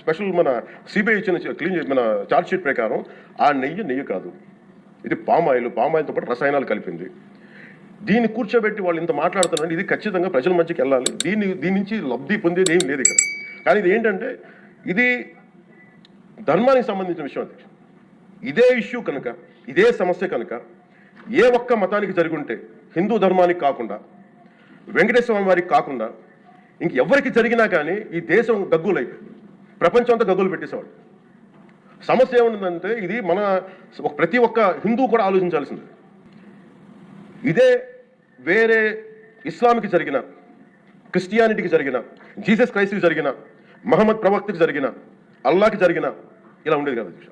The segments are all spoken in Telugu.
స్పెషల్ మన సిబిఐ ఇచ్చిన క్లీన్ మన ఛార్జ్ షీట్ ప్రకారం ఆ నెయ్యి కాదు, ఇది పామాయిల్తో పాటు రసాయనాలు కలిపింది. దీన్ని కూర్చోబెట్టి వాళ్ళు ఇంత మాట్లాడుతున్నారు. ఇది ఖచ్చితంగా ప్రజల మధ్యకి వెళ్ళాలి. దీని నుంచి లబ్ధి పొందేది ఏం లేదు ఇక్కడ. కానీ ఇది ఏంటంటే ఇది ధర్మానికి సంబంధించిన విషయం అధ్యక్ష. ఇదే ఇష్యూ కనుక, ఇదే సమస్య కనుక ఏ ఒక్క మతానికి జరుగుంటే, హిందూ ధర్మానికి కాకుండా, వెంకటేశ్వర స్వామి వారికి కాకుండా ఇంకెవరికి జరిగినా కానీ ఈ దేశం గగ్గులైపోయింది, ప్రపంచం అంతా గగ్గులు పెట్టేసేవాడు. సమస్య ఏముందంటే ఇది మన ప్రతి ఒక్క హిందూ కూడా ఆలోచించాల్సింది. ఇదే వేరే ఇస్లాంకి జరిగిన, క్రిస్టియానిటీకి జరిగిన, జీసస్ క్రైస్ట్కి జరిగిన, మహమ్మద్ ప్రవక్తకి జరిగిన, అల్లాకి జరిగిన ఇలా ఉండేది కదా అధ్యక్ష.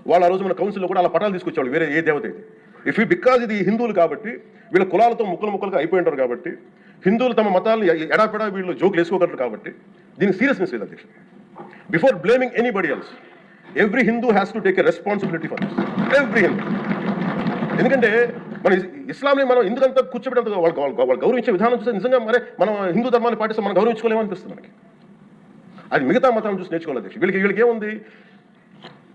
వాళ్ళు ఆ రోజు మన కౌన్సిల్లో కూడా అలా పటాలు తీసుకొచ్చేవాళ్ళు వేరే ఏ దేవత అయితే. బికాజ్ ఇది హిందువులు కాబట్టి, వీళ్ళ కులాలతో ముక్కలుగా అయిపోయి ఉంటారు కాబట్టి, హిందువులు తమ మతాలను ఎడాపెడా వీళ్ళు జోకులు వేసుకోగలరు కాబట్టి దీనికి సీరియస్నెస్ లేదు అధ్యక్ష. Before blaming anybody else, every Hindu has to take a responsibility for this. Every Hindu. ఎందుకంటే మన ఇస్లాంని మనం ఎందుకంత కూర్చోబెట్టంత వాళ్ళు గౌరవించే విధానం చూస్తే నిజంగా మనం హిందూ ధర్మాన్ని పాటిస్తే మనం గౌరవించుకోలేమనిపిస్తుంది మనకి. అది మిగతా మతాలను చూసి నేర్చుకోవాలి అధ్యక్ష. వీళ్ళకి ఏముంది,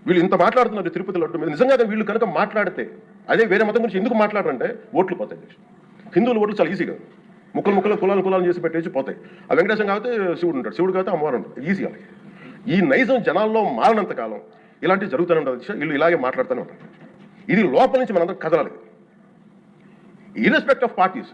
వీళ్ళు ఇంత మాట్లాడుతున్నారు తిరుపతి లడ్డు మీద. నిజంగా వీళ్ళు కనుక మాట్లాడితే, అదే వేరే మతం గురించి ఎందుకు మాట్లాడారంటే ఓట్లు పోతాయి అధ్యక్ష. హిందువుల ఓట్లు చాలా ఈజీగా ముక్కలు కులాలను చేసి పెట్టేసి పోతాయి. ఆ వెంకటేశ్వరం కాబట్టి శివుడు ఉంటాడు, శివుడు కాబట్టి అమ్మవారు ఉంటుంది, ఈజీ వాళ్ళకి. ఈ నైజం జనాల్లో మారినంత కాలం ఇలాంటివి జరుగుతూనే ఉంటుంది అధ్యక్ష. వీళ్ళు ఇలాగే మాట్లాడుతూనే ఉంటారు. ఇది లోపల నుంచి మనందరం కదలాలి, ఇర్రెస్పెక్ట్ ఆఫ్ పార్టీస్.